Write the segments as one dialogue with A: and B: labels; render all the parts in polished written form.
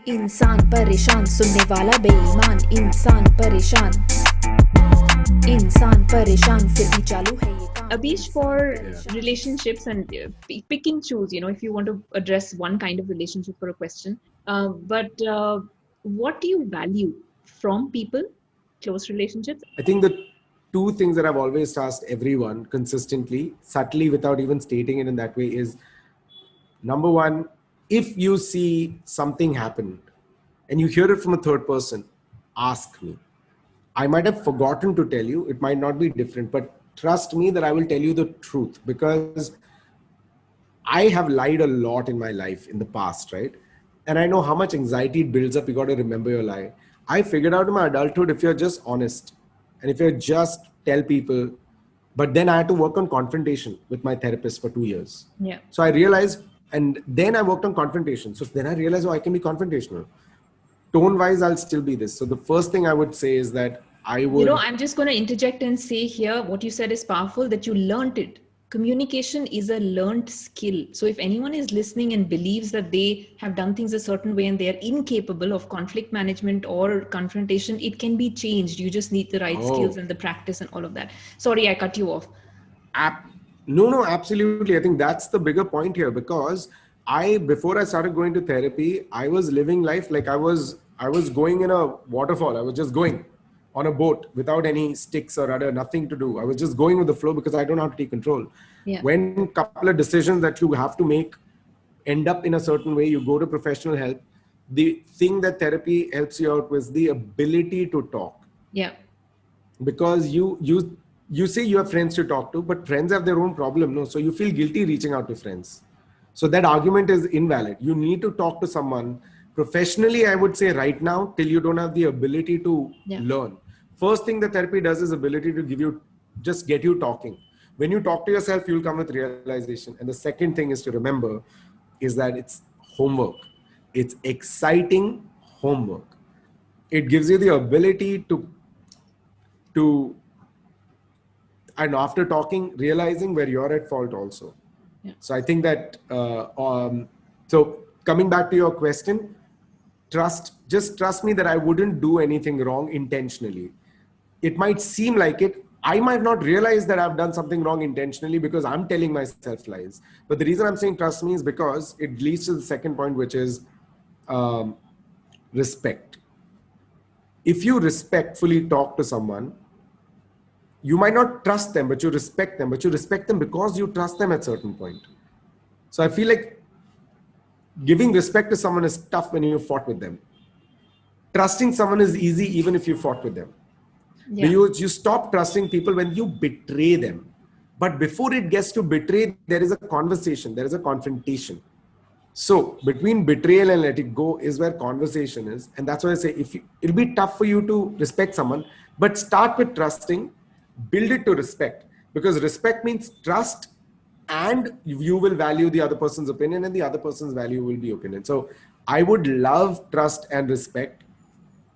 A: इंसान परेशान सुनने वाला बेईमान इंसान परेशान फिर भी चालू है ये काम
B: Abish, for relationships and pick and choose, if you want to address one kind of relationship for a question, but what do you value from people, close relationships?
C: I think the two things that I've always asked everyone consistently, subtly, without even stating it in that way, is number one, if you see something happen and you hear it from a third person, ask me. I might have forgotten to tell you, it might not be different, but trust me that I will tell you the truth, because I have lied a lot in my life in the past, right? And I know how much anxiety it builds up. You got to remember your lie. I figured out in my adulthood, if you're just honest and if you're just tell people, but then I had to work on confrontation with my therapist for 2 years.
B: Yeah.
C: So I realized, and then I worked on confrontation. So then I realized, oh, I can be confrontational. Tone wise, I'll still be this. So the first thing I would say is that I would.
B: I'm just going to interject and say here, what you said is powerful, that you learned it. Communication is a learned skill. So if anyone is listening and believes that they have done things a certain way and they are incapable of conflict management or confrontation, it can be changed. You just need the right skills and the practice and all of that. Sorry, I cut you off.
C: No, absolutely. I think that's the bigger point here, because before I started going to therapy, I was living life like I was going in a waterfall. I was just going on a boat without any sticks or rudder, nothing to do. I was just going with the flow because I don't know how to take control.
B: Yeah.
C: When a couple of decisions that you have to make end up in a certain way, you go to professional help. The thing that therapy helps you out with the ability to talk.
B: Yeah.
C: Because you say you have friends to talk to, but friends have their own problem. No, so you feel guilty reaching out to friends. So that argument is invalid. You need to talk to someone professionally. I would say right now, till you don't have the ability to learn. First thing the therapy does is ability to get you talking. When you talk to yourself, you'll come with realization. And the second thing is to remember is that it's homework. It's exciting homework. It gives you the ability to and after talking, realizing where you're at fault also.
B: Yeah.
C: So I think that, so coming back to your question, just trust me that I wouldn't do anything wrong intentionally. It might seem like it. I might not realize that I've done something wrong intentionally because I'm telling myself lies. But the reason I'm saying trust me is because it leads to the second point, which is respect. If you respectfully talk to someone, you might not trust them, but you respect them. But you respect them because you trust them at a certain point. So I feel like giving respect to someone is tough when you fought with them. Trusting someone is easy even if you fought with them.
B: Yeah.
C: You stop trusting people when you betray them. But before it gets to betray, there is a conversation, there is a confrontation. So between betrayal and letting go is where conversation is. And that's why I say it'll be tough for you to respect someone, but start with trusting, build it to respect, because respect means trust, and you will value the other person's opinion and the other person's value will be opinion. So I would love trust and respect.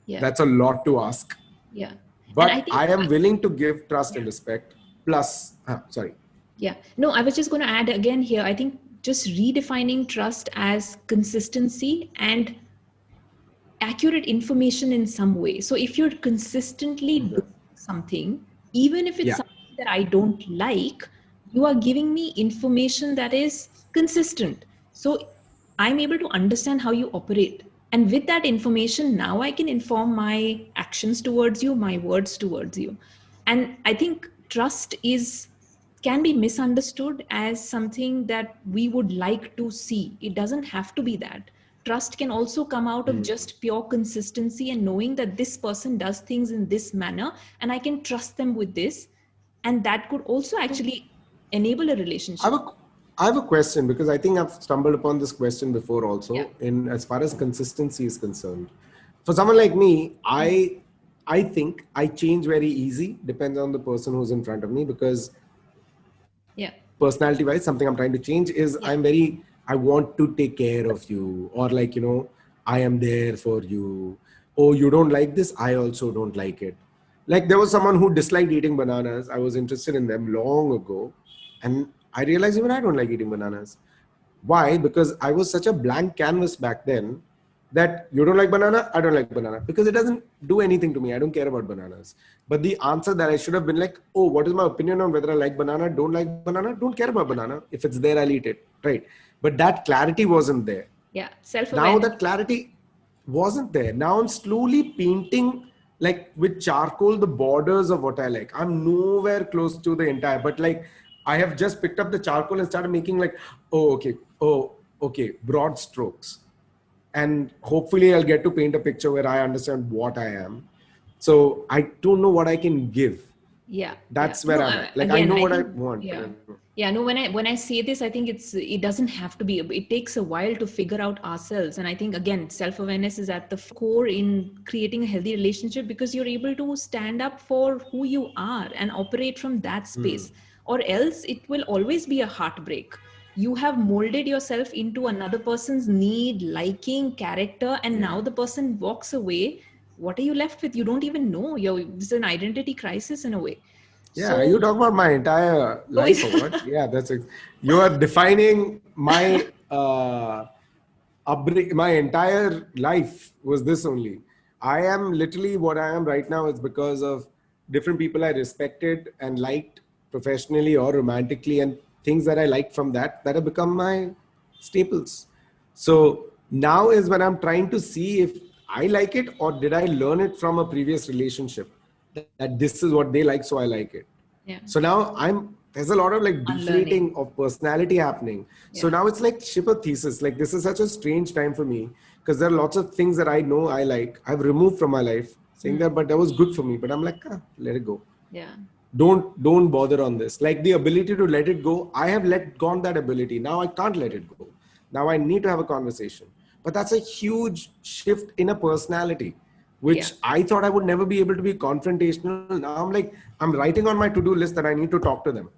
B: Yeah.
C: That's a lot to ask.
B: Yeah.
C: But I am willing to give trust and respect. Plus, sorry.
B: Yeah. No, I was just going to add again here. I think just redefining trust as consistency and accurate information in some way. So if you're consistently doing something, even if it's something that I don't like, you are giving me information that is consistent. So I'm able to understand how you operate. And with that information, now I can inform my actions towards you, my words towards you. And I think trust can be misunderstood as something that we would like to see. It doesn't have to be that. Trust can also come out of just pure consistency and knowing that this person does things in this manner and I can trust them with this. And that could also actually enable a relationship.
C: I have a question, because I think I've stumbled upon this question before also, in as far as consistency is concerned. For someone like me, I think I change very easy, depends on the person who's in front of me, because personality wise, something I'm trying to change is I want to take care of you, or like, I am there for you. Oh, you don't like this, I also don't like it. Like there was someone who disliked eating bananas. I was interested in them long ago, and I realized even I don't like eating bananas. Why? Because I was such a blank canvas back then that you don't like banana, I don't like banana, because it doesn't do anything to me. I don't care about bananas. But the answer that I should have been like, oh, what is my opinion on whether I like banana, don't like banana, don't care about banana. If it's there, I'll eat it. Right. But that clarity wasn't there.
B: Yeah,
C: Now
B: self-awareness.
C: that clarity wasn't there. Now I'm slowly painting like with charcoal the borders of what I like. I'm nowhere close to the entire, but like I have just picked up the charcoal and started making like, oh, okay, broad strokes. And hopefully I'll get to paint a picture where I understand what I am. So I don't know what I can give.
B: Yeah,
C: That's
B: yeah.
C: where
B: No,
C: I'm at. Like I
B: again,
C: know
B: I
C: what I
B: think,
C: want. But I
B: yeah,
C: don't know.
B: yeah. No, when I say this, I think it doesn't have to be. It takes a while to figure out ourselves, and I think again, self-awareness is at the core in creating a healthy relationship, because you're able to stand up for who you are and operate from that space, or else it will always be a heartbreak. You have molded yourself into another person's need, liking, character, and now the person walks away. What are you left with? You don't even know. It's an identity crisis in a way.
C: Yeah, are you
B: So,
C: talking about my entire
B: oh,
C: life or what? Yeah, you are defining my my entire life was this only. I am literally what I am right now is because of different people I respected and liked professionally or romantically, and things that I liked from that have become my staples. So now is when I'm trying to see if I like it or did I learn it from a previous relationship that this is what they like, so I like it.
B: yeah,
C: So now there's a lot of like
B: unlearning.
C: deflating of personality happening. So
B: Yeah.
C: now it's like ship a thesis. Like this is such a strange time for me because there are lots of things that I know I like. I've removed from my life saying that, but that was good for me. But I'm like, let it go.
B: Yeah.
C: Don't bother on this. Like the ability to let it go, I have let gone that ability. Now I can't let it go. Now I need to have a conversation. But that's a huge shift in a personality,
B: Yeah.
C: which I thought I would never be able to be confrontational. Now I'm like, I'm writing on my to-do list that I need to talk to them.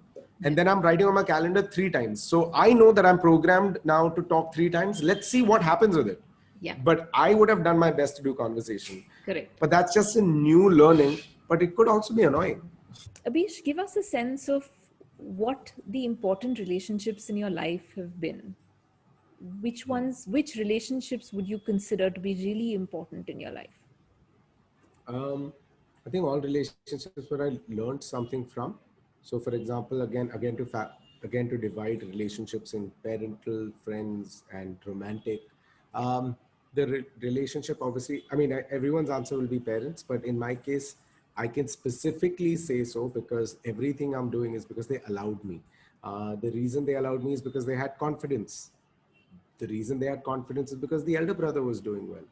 C: And then I'm writing on my calendar 3 times. So I know that I'm programmed now to talk 3 times. Let's see what happens with it.
B: Yeah.
C: But I would have done my best to do conversation.
B: Correct.
C: But that's just a new learning, but it could also be annoying.
B: Abhish, give us a sense of what the important relationships in your life have been. Which relationships would you consider to be really important in your life?
C: Um, I think all relationships where I learned something from. So, for example, again to divide relationships in parental, friends, and romantic. The relationship, obviously, I mean, everyone's answer will be parents, but in my case, I can specifically say so because everything I'm doing is because they allowed me. The reason they allowed me is because they had confidence. The reason they had confidence is because the elder brother was doing well.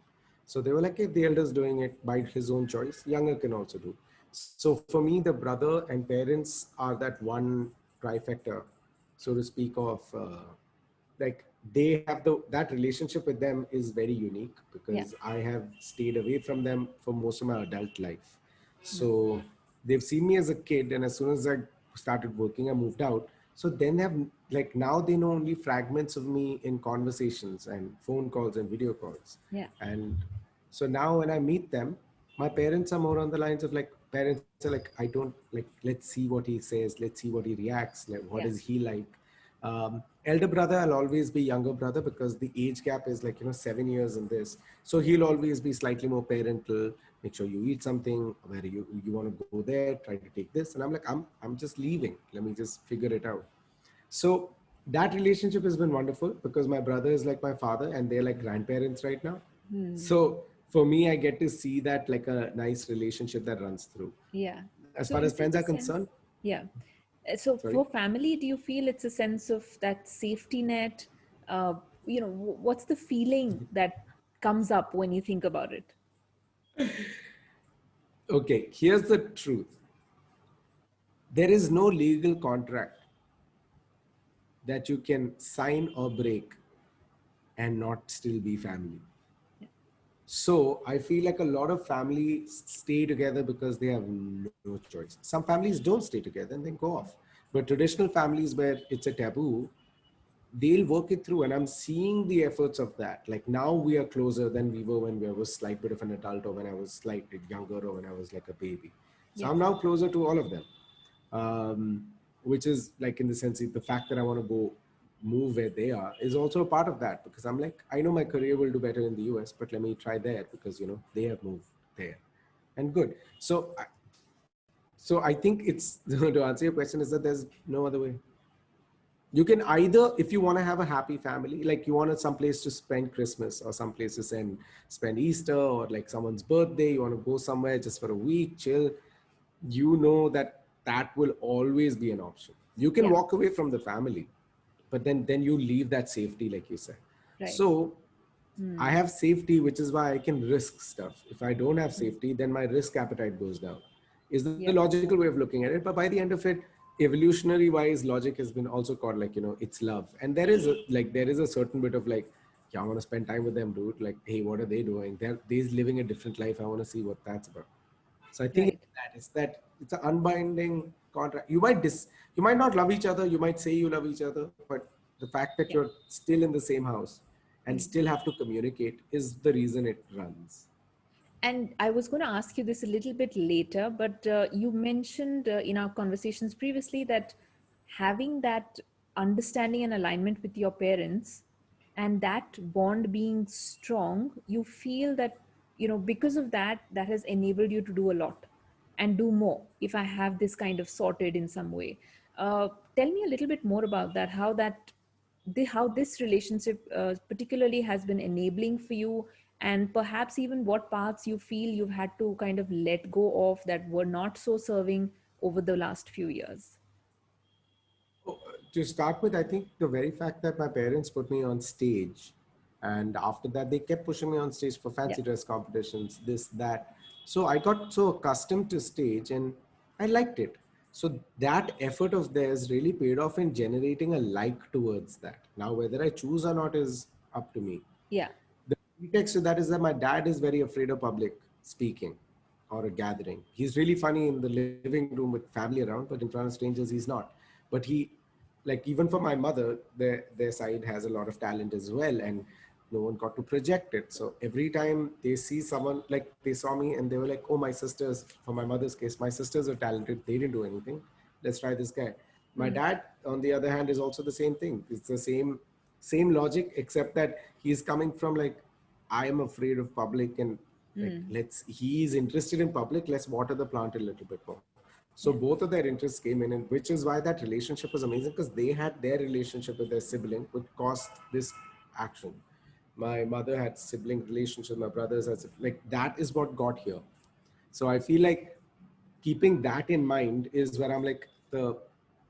C: So they were like, if the elder's doing it by his own choice, younger can also do. So for me, the brother and parents are that one trifecta, so to speak, of like they have that relationship with them is very unique
B: Yeah.
C: because I have stayed away from them for most of my adult life. So they've seen me as a kid, and as soon as I started working, I moved out. So then have like now they know only fragments of me in conversations and phone calls and video calls.
B: Yeah.
C: And so now when I meet them, my parents are more on the lines of like parents are like, I don't like, let's see what he says, let's see what he reacts, like what
B: Yeah.
C: is he like. Elder brother, I'll always be younger brother because the age gap is like 7 years in this. So he'll always be slightly more parental. Make sure you eat something. Where you want to go there? Try to take this. And I'm like, I'm just leaving. Let me just figure it out. So that relationship has been wonderful because my brother is like my father and they're like grandparents right now. So for me, I get to see that like a nice relationship that runs through.
B: Yeah.
C: As
B: So
C: far as
B: is
C: friends
B: it
C: are
B: a sense?
C: concerned,
B: Yeah. So
C: sorry.
B: for family, do you feel it's a sense of that safety net? Uh, what's the feeling that comes up when you think about it?
C: Okay, here's the truth. There is no legal contract that you can sign or break and not still be family. So I feel like a lot of families stay together because they have no choice. Some families don't stay together and then go off. But traditional families where it's a taboo, they'll work it through. And I'm seeing the efforts of that. Like now we are closer than we were when I was slight bit of an adult or when I was slightly younger or when I was like a baby. So
B: Yeah.
C: I'm now closer to all of them, which is like in the sense of the fact that I want to go move where they are is also a part of that, because I'm like, I know my career will do better in the US, but let me try there because, you know, they have moved there and good. So I think it's to answer your question is that there's no other way. You can either, if you want to have a happy family, like you want some place to spend Christmas or some place to spend Easter or like someone's birthday, you want to go somewhere just for a week, chill, you know that that will always be an option. You can
B: Yeah.
C: walk away from the family, but then you leave that safety, like you said.
B: Right.
C: So I have safety, which is why I can risk stuff. If I don't have safety, then my risk appetite goes down. Is the
B: Yeah.
C: logical way of looking at it. But by the end of it, evolutionary wise, logic has been also called, like, you know, it's love. And there is there is a certain bit of like, yeah, I want to spend time with them, dude. Like, hey, what are they doing? They're living a different life. I want to see what that's about. So I think
B: Right.
C: it's an unbinding contract. You might not love each other. You might say you love each other, but the fact that
B: Yeah.
C: you're still in the same house and still have to communicate is the reason it runs.
B: And I was going to ask you this a little bit later, but you mentioned in our conversations previously that having that understanding and alignment with your parents and that bond being strong, you feel that, because of that, that has enabled you to do a lot and do more if I have this kind of sorted in some way. Tell me a little bit more about that, how this relationship particularly has been enabling for you, and perhaps even what parts you feel you've had to kind of let go of that were not so serving over the last few years.
C: To start with, I think the very fact that my parents put me on stage, and after that, they kept pushing me on stage for
B: Yeah.
C: fancy dress competitions, this, that. So I got so accustomed to stage and I liked it. So that effort of theirs really paid off in generating a like towards that. Now, whether I choose or not is up to me.
B: Yeah.
C: The pretext to that is that my dad is very afraid of public speaking or a gathering. He's really funny in the living room with family around, but in front of strangers, he's not. But he, like, even for my mother, their side has a lot of talent as well, and no one got to project it. So every time they see someone, like they saw me and they were like, oh, my sisters, for my mother's case, my sisters are talented. They didn't do anything. Let's try this guy. My dad, on the other hand, is also the same thing. It's the same logic, except that he's coming from like, I am afraid of public, and like, he's interested in public, let's water the plant a little bit more. So
B: Yeah.
C: both of their interests came in, and which is why that relationship was amazing, because they had their relationship with their sibling would cost this action. My mother had sibling relationship, my brothers had, like, that is what got here. So I feel like keeping that in mind is where I'm like, to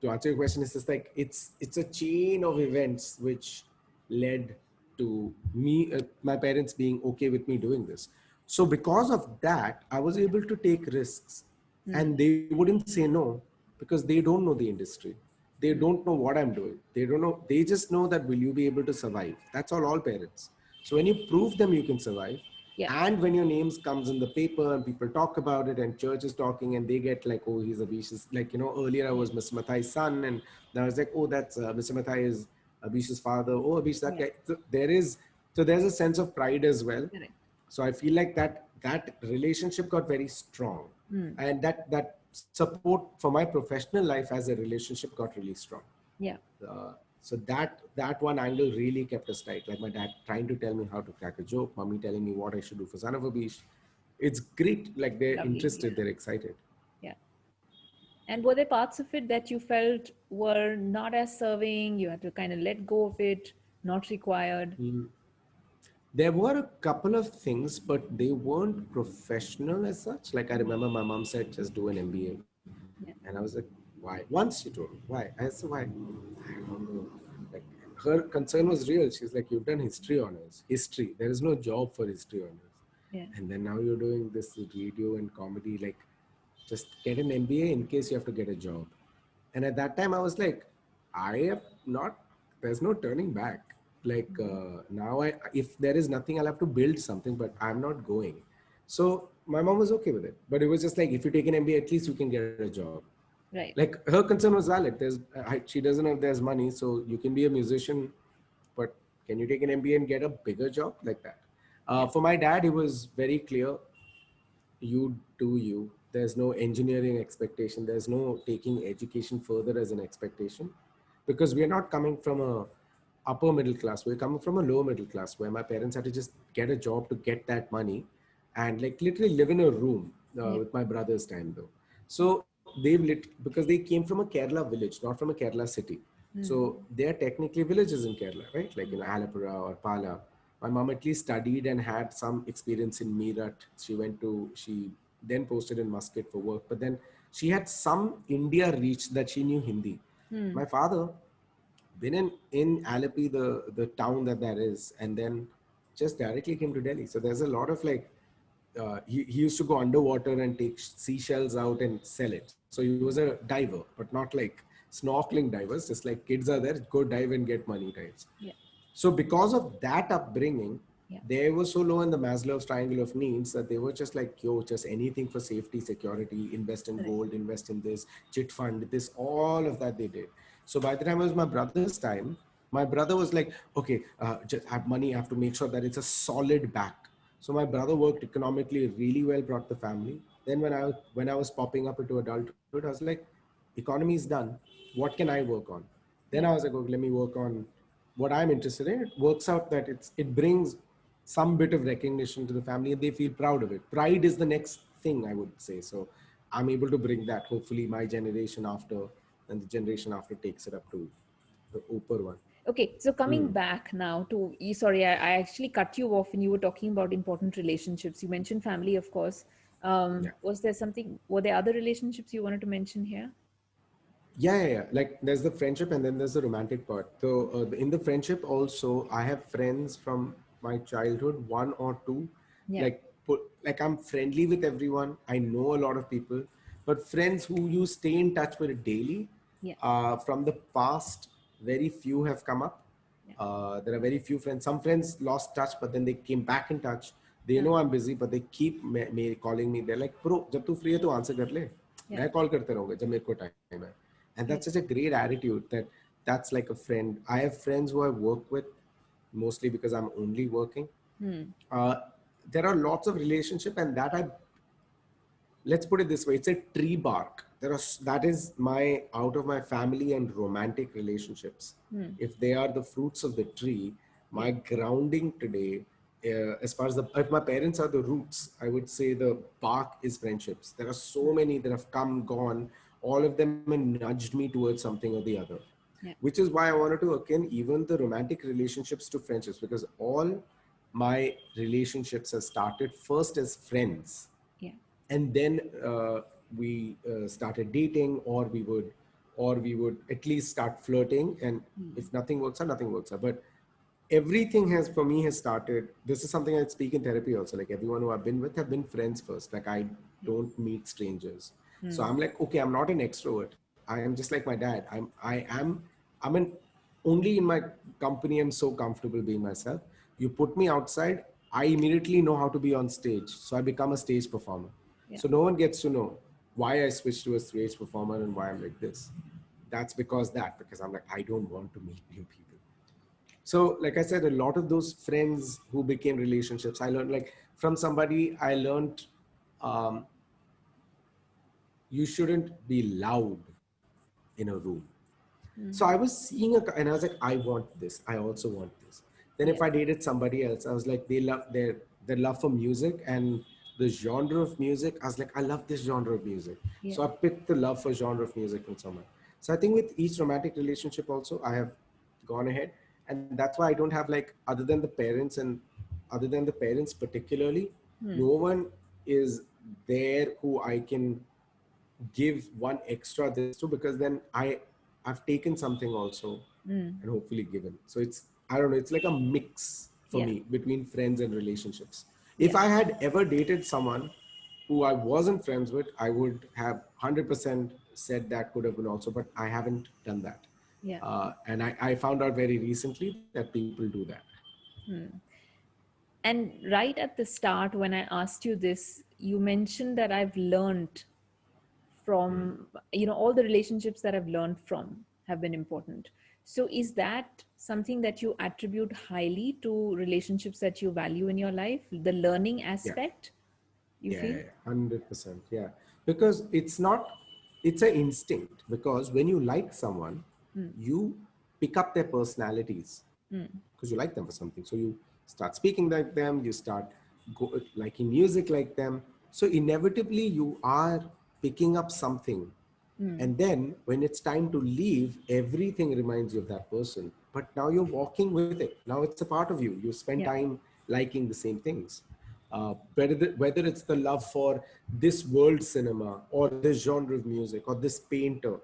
C: answer your question, is just like, it's a chain of events which led to me, my parents being okay with me doing this. So because of that, I was able to take risks, and they wouldn't say no because they don't know the industry. They don't know what I'm doing. They don't know. They just know that will you be able to survive? That's all parents. So when you prove them you can survive,
B: Yeah.
C: and when your names comes in the paper and people talk about it and church is talking and they get like, oh, he's Abhish's, like, you know, earlier I was Mr. Mathai's son, and now it's like, oh, that's Mr. Mathai is Abhish's father. Oh, Abhish, that
B: Yeah.
C: guy. So there's a sense of pride as well.
B: Correct.
C: So I feel like that relationship got very strong, and that support for my professional life as a relationship got really strong.
B: Yeah.
C: So that one angle really kept us tight. Like my dad trying to tell me how to crack a joke, mommy telling me what I should do for Son of Abhish. It's great. Like they're
B: Lovely.
C: interested, they're excited.
B: Yeah. And were there parts of it that you felt were not as serving, you had to kind of let go of it, not required?
C: There were a couple of things, but they weren't professional as such. Like I remember my mom said, just do an MBA.
B: Yeah.
C: And I was like, why? Once she told me, why? I said, why? I don't know. Like her concern was real. She's like, you've done history honors. History. There is no job for history honors.
B: Yeah.
C: And then now you're doing this radio and comedy. Like, just get an MBA in case you have to get a job. And at that time, I was like, I am not. There's no turning back. Like now, if there is nothing, I'll have to build something. But I'm not going. So my mom was okay with it. But it was just like, if you take an MBA, at least you can get a job.
B: Right.
C: Like her concern was valid. She doesn't know if there's money, so you can be a musician, but can you take an MBA and get a bigger job like that? For my dad, it was very clear. You do you. There's no engineering expectation. There's no taking education further as an expectation, because we are not coming from a upper middle class. We're coming from a lower middle class where my parents had to just get a job to get that money and like literally live in a room with my brother's time though. So because they came from a Kerala village, not from a Kerala city. So they are technically villages in Kerala, right? Like in Alapura or Pala. My mom at least studied and had some experience in Meerut. She then posted in Muscat for work, but then she had some India reach that she knew Hindi. My father been in Alleppey, the town that is, and then just directly came to Delhi. So there's a lot of like he used to go underwater and take seashells out and sell it. So he was a diver, but not like snorkeling divers, just like kids are there, go dive and get money types.
B: Yeah.
C: So because of that upbringing,
B: Yeah.
C: they were so low in the Maslow's triangle of needs that they were just like, yo, just anything for safety, security, invest in gold, invest in this, chit fund, this, all of that they did. So by the time it was my brother's time, my brother was like, okay, just have money, I have to make sure that it's a solid back. So my brother worked economically really well, brought the family. Then when I was popping up into adulthood, I was like, economy is done. What can I work on? Then I was like, okay, let me work on what I'm interested in. It works out that it brings some bit of recognition to the family and they feel proud of it. Pride is the next thing I would say. So I'm able to bring that. Hopefully my generation after and the generation after takes it up to the upper one.
B: Okay, so coming back now to, sorry, I actually cut you off when you were talking about important relationships. You mentioned family, of course.
C: Yeah.
B: Were there other relationships you wanted to mention here?
C: Yeah. Like there's the friendship and then there's the romantic part. So in the friendship also, I have friends from my childhood, one or two.
B: Yeah.
C: Like I'm friendly with everyone. I know a lot of people, but friends who you stay in touch with daily.
B: Yeah.
C: From the past, very few have come up. There are very few friends. Some friends lost touch, but then they came back in touch. They know I'm busy, but they keep me calling me. They're like, bro, जब तू free है तो answer कर ले. मैं call करते रहूँगा जब मेरे को time है. And that's such a great attitude that's like a friend. I have friends who I work with mostly because I'm only working. There are lots of relationship and let's put it this way, it's a tree bark. That is my out of my family and romantic relationships. If they are the fruits of the tree, my grounding today, as far as if my parents are the roots, I would say the bark is friendships. There are so many that have come, gone, all of them have nudged me towards something or the other.
B: Yeah.
C: Which is why I wanted to akin even the romantic relationships to friendships, because all my relationships have started first as friends.
B: Yeah.
C: And then we started dating, or we would at least start flirting, and if nothing works out. But everything has started. This is something I speak in therapy also. Like everyone who I've been with have been friends first. Like I don't meet strangers. So I'm like, okay, I'm not an extrovert. I am just like my dad. I'm an only in my company. I'm so comfortable being myself. You put me outside, I immediately know how to be on stage. So I become a stage performer.
B: Yeah.
C: So no one gets to know why I switched to a stage performer and why I'm like this. Because I'm like, I don't want to meet new people. So like I said, a lot of those friends who became relationships, I learned like from somebody, I learned you shouldn't be loud in a room. So I was seeing and I was like, I want this. I also want this. Then if I dated somebody else, I was like, they love their love for music and the genre of music. I was like, I love this genre of music.
B: Yeah.
C: So I picked the love for genre of music from someone. So I think with each romantic relationship also, I have gone ahead. And that's why I don't have like, other than the parents particularly, no one is there who I can give one extra this to, because then I've taken something also and hopefully given. So I don't know, it's like a mix for me between friends and relationships. If I had ever dated someone who I wasn't friends with, I would have 100% said that could have been also, but I haven't done that.
B: Yeah.
C: And I found out very recently that people do that.
B: And right at the start, when I asked you this, you mentioned that I've learned from, all the relationships that I've learned from have been important. So is that something that you attribute highly to relationships that you value in your life, the learning aspect, you feel?
C: Yeah, 100%. Yeah. Because it's an instinct. Because when you like someone, you pick up their personalities. because you like them for something. So you start speaking like them, you start liking music like them. So inevitably you are picking up something. And then when it's time to leave, everything reminds you of that person. But now you're walking with it. Now it's a part of you. You spend
B: Yeah.
C: time liking the same things. Whether it's the love for this world cinema or this genre of music or this painter,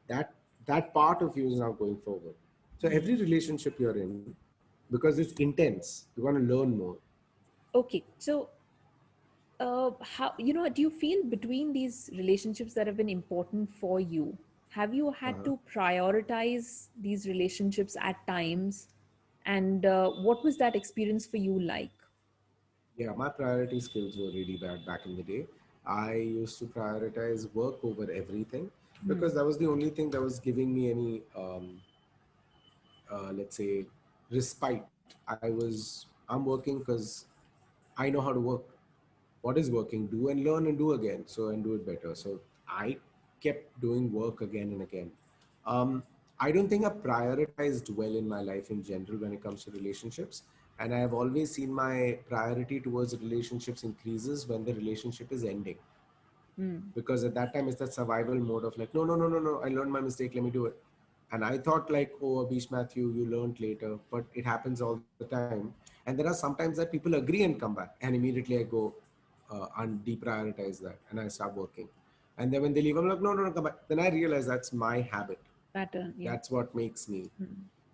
C: that that part of you is now going forward. So every relationship you're in, because it's intense, you want to learn more.
B: Okay. So, how, do you feel between these relationships that have been important for you, have you had to prioritize these relationships at times? And what was that experience for you like?
C: Yeah, my priority skills were really bad back in the day. I used to prioritize work over everything because that was the only thing that was giving me any, let's say, respite. I'm working because I know how to work. What is working? Do and learn and do again. So, and do it better. So, I kept doing work again and again. I don't think I prioritized well in my life in general when it comes to relationships. And I have always seen my priority towards relationships increases when the relationship is ending. Because at that time it's that survival mode of like, no, no, no, no, no, I learned my mistake, let me do it. And I thought like, oh, Abish Matthew, you learned later, but it happens all the time. And there are sometimes that people agree and come back, and immediately I go and deprioritize that, and I start working. And then when they leave, I'm like, no, no, no, come back. Then I realize that's my habit.
B: Pattern. Yeah.
C: That's what makes me.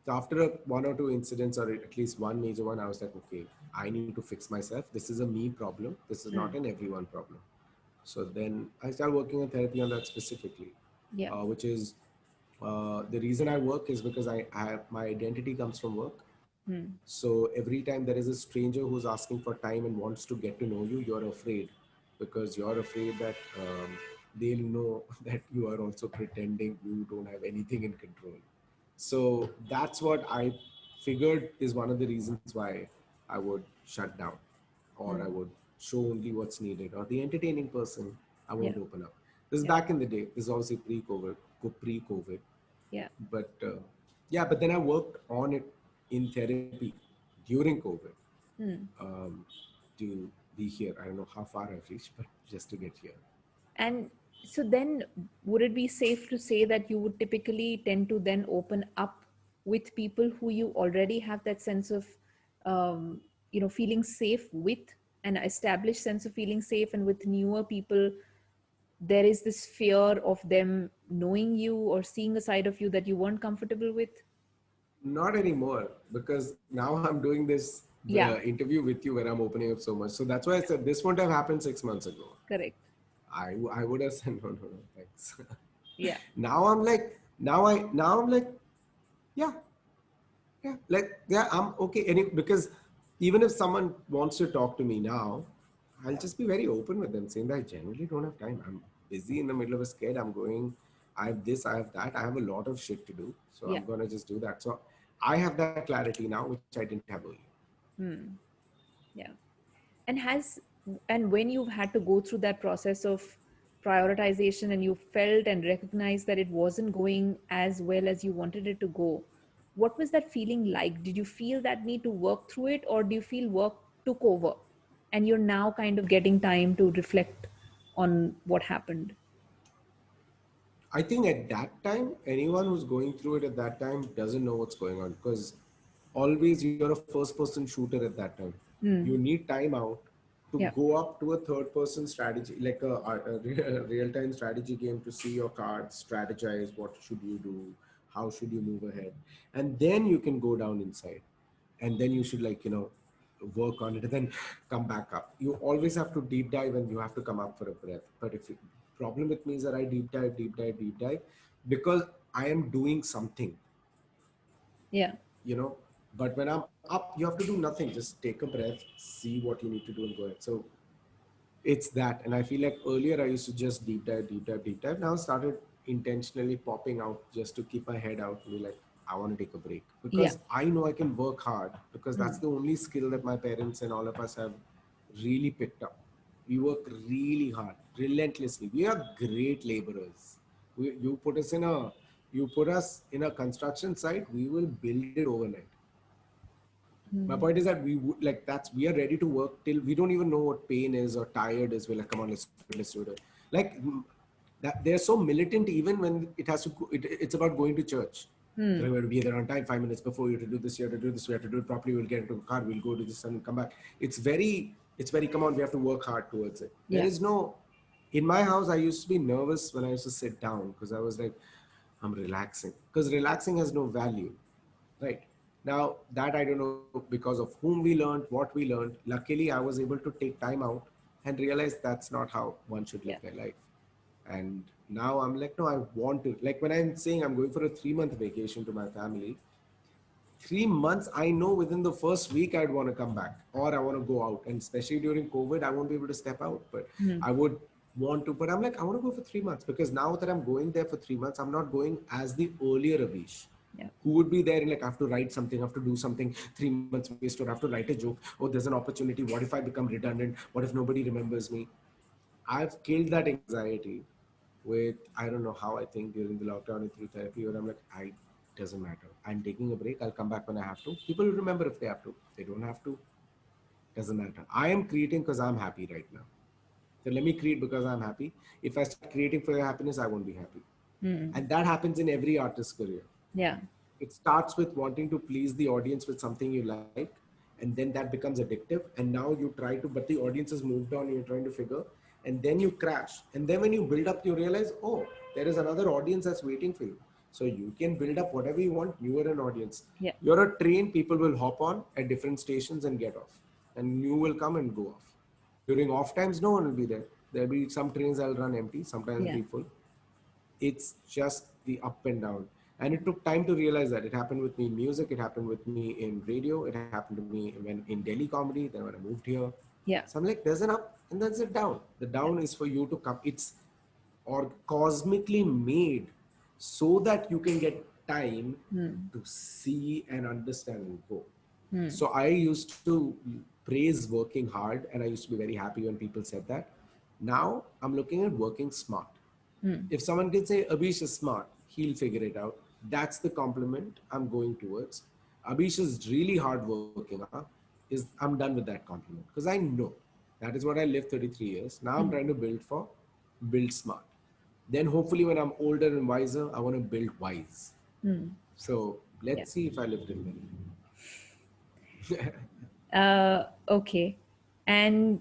C: So after one or two incidents, or at least one major one, I was like, okay, I need to fix myself. This is a me problem. This is not an everyone problem. So then I started working on therapy on that specifically,
B: Yeah.
C: which is the reason I work is because my identity comes from work. So every time there is a stranger who's asking for time and wants to get to know you, you're afraid because you're afraid that they'll know that you are also pretending you don't have anything in control. So that's what I figured is one of the reasons why I would shut down, or I would show only what's needed, or the entertaining person, I
B: Yeah.
C: won't open up. This is
B: Yeah.
C: back in the day. This is obviously pre-COVID.
B: Yeah.
C: But yeah, but then I worked on it in therapy during COVID um, to be here. I don't know how far I've reached, but just to get here.
B: And so then, would it be safe to say that you would typically tend to then open up with people who you already have that sense of, feeling safe with, an established sense of feeling safe, and with newer people, there is this fear of them knowing you or seeing a side of you that you weren't comfortable with?
C: Not anymore, because now I'm doing this
B: Yeah,
C: interview with you where I'm opening up so much. So that's why I said this wouldn't have happened 6 months ago.
B: correct.
C: I would have said no, no, no, thanks.
B: Yeah,
C: Now I'm like, yeah, yeah, like, yeah, I'm okay. Because even if someone wants to talk to me now, I'll just be very open with them, saying that I genuinely don't have time. I'm busy in the middle of a sked. I'm going, I have this, I have that. I have a lot of shit to do. So
B: yeah.
C: I'm going to just do that. So I have that clarity now, which I didn't have earlier.
B: Yeah. And when you've had to go through that process of prioritization and you felt and recognized that it wasn't going as well as you wanted it to go, what was that feeling like? Did you feel that need to work through it, or do you feel work took over and you're now kind of getting time to reflect on what happened?
C: I think at that time, anyone who's going through it at that time doesn't know what's going on, because always you're a first person shooter at that time. You need time out to
B: Yeah.
C: go up to a third person strategy, like a real time strategy game, to see your cards, strategize what should you do, how should you move ahead. And then you can go down inside. And then you should, like, work on it and then come back up. You always have to deep dive and you have to come up for a breath. But if problem with me is that I deep dive because I am doing something,
B: Yeah.
C: you know. But when I'm up, you have to do nothing. Just take a breath, see what you need to do, and go ahead. So it's that. And I feel like earlier I used to just deep dive. Now I started intentionally popping out just to keep my head out and be like, I want to take a break,
B: Yeah.
C: because I know I can work hard, because that's the only skill that my parents and all of us have really picked up. We work really hard, relentlessly. We are great laborers. You put us in a construction site, we will build it overnight. My point is that we are ready to work till we don't even know what pain is or tired is. We're like, come on, let's do it. Like that, they're so militant even when it has to. It's about going to church. Like, we have to be there on time, 5 minutes before. You have to do this. You have to do this. We have to do it properly. We'll get into the car. We'll go to this and come back. It's very. Come on. We have to work hard towards it. There is no. In my house, I used to be nervous when I used to sit down because I was like, I'm relaxing. Because relaxing has no value. Right. Now that I don't know because of whom we learned, what we learned. Luckily, I was able to take time out and realize that's not how one should live their life. And now I'm like, no, I want to. Like when I'm saying I'm going for a 3-month vacation to my family, 3 months, I know within the first week I'd want to come back or I want to go out. And especially during COVID, I won't be able to step out, but I would want to. But I'm like, I want to go for 3 months because now that I'm going there for 3 months, I'm not going as the earlier Abish. Who would be there and like, I have to write something, I have to do something, 3 months wasted, I have to write a joke. Oh, there's an opportunity. What if I become redundant? What if nobody remembers me? I've killed that anxiety with, I don't know how I think during the lockdown and through therapy, where I'm like, doesn't matter. I'm taking a break. I'll come back when I have to. People will remember if they have to. If they don't have to, doesn't matter. I am creating because I'm happy right now. So let me create because I'm happy. If I start creating for your happiness, I won't be happy. And that happens in every artist's career.
B: Yeah.
C: It starts with wanting to please the audience with something you like, and then that becomes addictive. And now you try to, but the audience has moved on, and you're trying to figure, and then you crash. And then when you build up, you realize, oh, there is another audience that's waiting for you. So you can build up whatever you want. You are an audience.
B: Yeah.
C: You're a train, people will hop on at different stations and get off. And you will come and go off. During off times, no one will be there. There'll be some trains that'll run empty, sometimes be full. It's just the up and down. And it took time to realize that. It happened with me in music, it happened with me in radio, it happened to me when in Delhi comedy, then when I moved here.
B: Yeah.
C: So I'm like, there's an up and there's a down. The down is for you to come. It's or cosmically made so that you can get time to see and understand and go. So I used to praise working hard, and I used to be very happy when people said that. Now I'm looking at working smart. If someone can say Abish is smart, he'll figure it out. That's the compliment I'm going towards. Abish is really hardworking. I'm done with that compliment because I know that is what I lived 33 years. Now I'm trying to build smart. Then hopefully when I'm older and wiser, I want to build wise. So let's see if I live till then.
B: Okay. And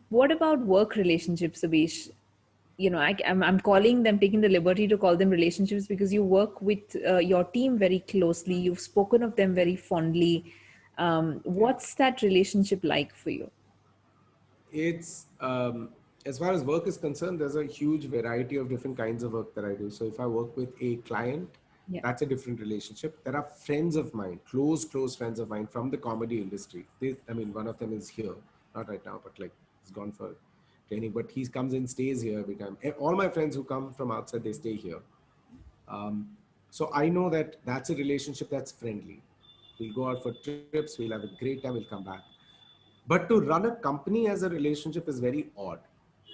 B: what about work relationships, Abish? You know, I'm calling them, taking the liberty to call them relationships because you work with your team very closely. You've spoken of them very fondly. What's that relationship like for you?
C: It's as far as work is concerned, there's a huge variety of different kinds of work that I do. So if I work with a client, that's a different relationship. There are friends of mine, close friends of mine from the comedy industry. One of them is here, not right now, but like he's gone for training, but he comes and stays here every time. All my friends who come from outside, they stay here. So I know that that's a relationship that's friendly. We'll go out for trips, we'll have a great time, we'll come back. But to run a company as a relationship is very odd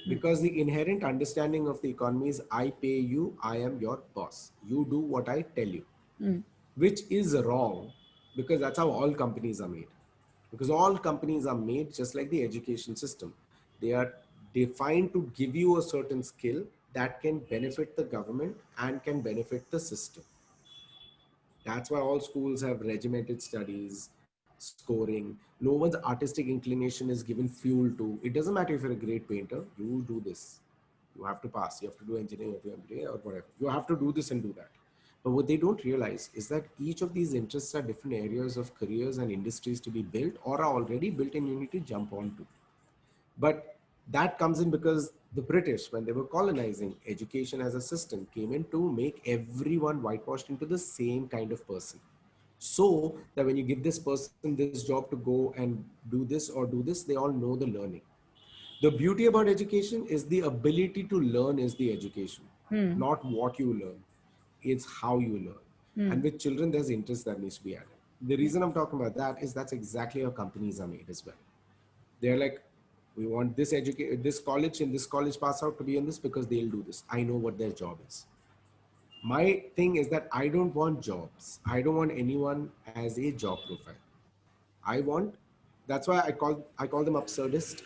C: because the inherent understanding of the economy is I pay you, I am your boss. You do what I tell you, which is wrong because that's how all companies are made. Because all companies are made just like the education system. They are defined to give you a certain skill that can benefit the government and can benefit the system. That's why all schools have regimented studies, scoring. No one's artistic inclination is given fuel to. It doesn't matter if you're a great painter, you do this. You have to pass, you have to do engineering, you have to do MBA or whatever. You have to do this and do that. But what they don't realize is that each of these interests are different areas of careers and industries to be built or are already built and you need to jump onto. But that comes in because the British, when they were colonizing, education as a system came in to make everyone whitewashed into the same kind of person. So that when you give this person this job to go and do this or do this, they all know the learning. The beauty about education is the ability to learn is the education, not what you learn. It's how you learn. And with children, there's interest that needs to be added. The reason I'm talking about that is that's exactly how companies are made as well. They're like, we want this college and this college pass out to be in this because they'll do this. I know what their job is. My thing is that I don't want jobs. I don't want anyone as a job profile. That's why I call them absurdist,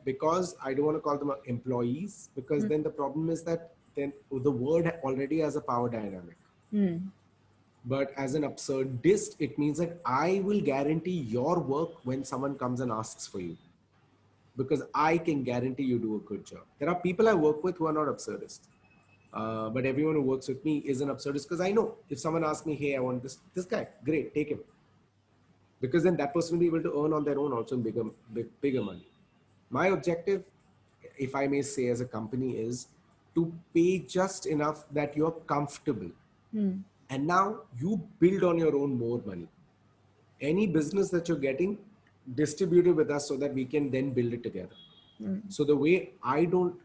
C: because I don't want to call them employees, because then the problem is that then the word already has a power dynamic. But as an absurdist, it means that I will guarantee your work when someone comes and asks for you, because I can guarantee you do a good job. There are people I work with who are not absurdists. But everyone who works with me is an absurdist, because I know if someone asks me, hey, I want this guy, great, take him. Because then that person will be able to earn on their own also in bigger money. My objective, if I may say, as a company, is to pay just enough that you're comfortable. And now you build on your own more money. Any business that you're getting, distribute it with us so that we can then build it together. So the way I know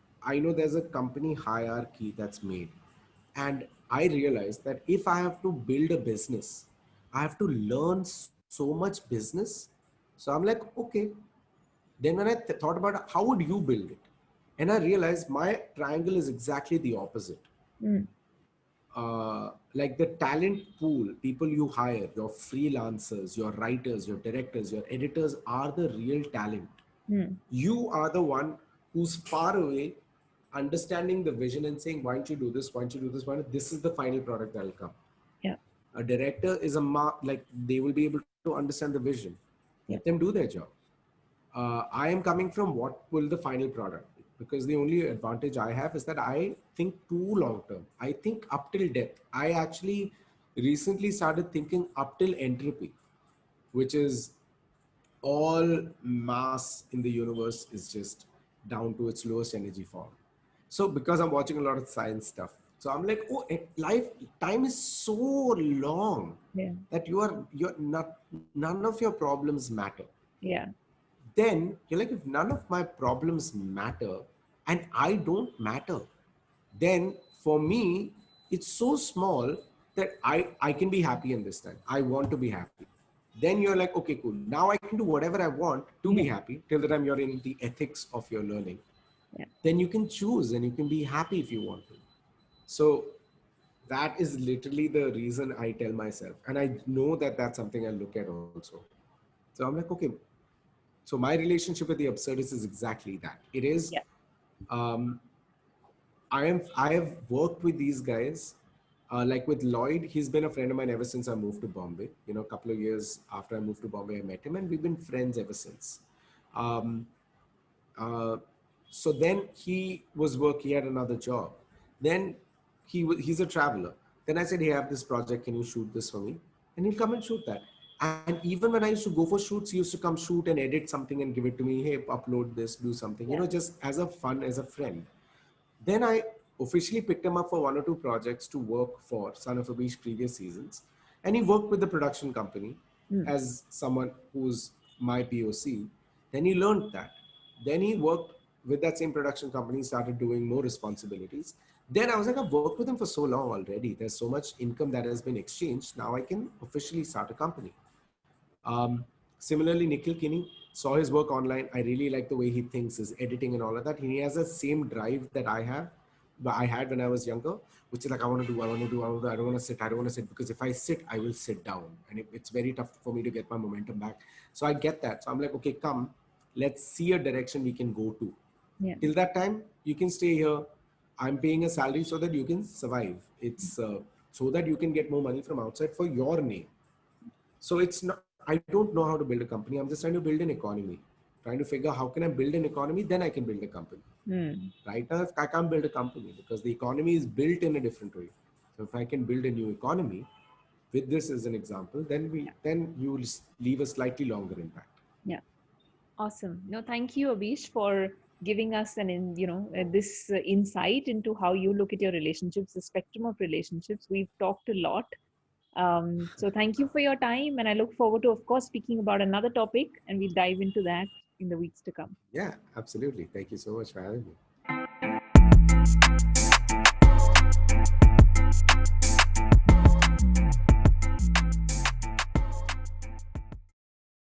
C: there's a company hierarchy that's made. And I realized that if I have to build a business, I have to learn so much business. So I'm like, okay. Then when I thought about how would you build it? And I realized my triangle is exactly the opposite. Like the talent pool, people you hire, your freelancers, your writers, your directors, your editors are the real talent. You are the one who's far away, understanding the vision and saying, why don't you do this? Why don't you do this? This is the final product that'll come.
B: Yeah.
C: A director is like they will be able to understand the vision. Let them do their job. I am coming from what will the final product be? Because the only advantage I have is that I think too long term. I think up till death. I actually recently started thinking up till entropy, which is all mass in the universe is just down to its lowest energy form. So because I'm watching a lot of science stuff, so I'm like, oh, time is so long that you're not, none of your problems matter.
B: Yeah.
C: Then you're like, if none of my problems matter and I don't matter, then for me, it's so small that I can be happy in this time. I want to be happy. Then you're like, okay, cool. Now I can do whatever I want to be happy till the time you're in the ethics of your learning. Then you can choose and you can be happy if you want to. So that is literally the reason I tell myself. And I know that that's something I look at also. So I'm like, okay. So my relationship with the absurdist is exactly that. It is, I have worked with these guys, like with Lloyd. He's been a friend of mine ever since I moved to Bombay. You know, a couple of years after I moved to Bombay, I met him, and we've been friends ever since. So then he had another job. Then he's a traveler. Then I said, hey, I have this project. Can you shoot this for me? And he'll come and shoot that. And even when I used to go for shoots, he used to come shoot and edit something and give it to me. Hey, upload this, do something, you know, just as a fun, as a friend. Then I officially picked him up for 1 or 2 projects to work for Son of a Beach previous seasons. And he worked with the production company as someone who's my POC. Then he learned that. Then he worked with that same production company, started doing more responsibilities. Then I was like, I've worked with him for so long already. There's so much income that has been exchanged. Now I can officially start a company. Similarly, Nikhil Kinney, saw his work online. I really like the way he thinks, his editing and all of that. He has the same drive that I had when I was younger, which is like, I want to do, I don't want to sit, because if I sit, I will sit down. And it's very tough for me to get my momentum back. So I get that. So I'm like, okay, come, let's see a direction we can go to. Till that time, you can stay here. I'm paying a salary so that you can survive. It's so that you can get more money from outside for your name. So it's not, I don't know how to build a company. I'm just trying to build an economy, trying to figure how can I build an economy, then I can build a company. Right now, I can't build a company because the economy is built in a different way. So if I can build a new economy with this as an example, then then you will leave a slightly longer impact.
B: Yeah. Awesome. No, thank you, Abhish, for giving us this insight into how you look at your relationships, the spectrum of relationships. We've talked a lot. So thank you for your time, and I look forward to, of course, speaking about another topic, and we'll dive into that in the weeks to come.
C: Yeah, absolutely. Thank you so much for having me.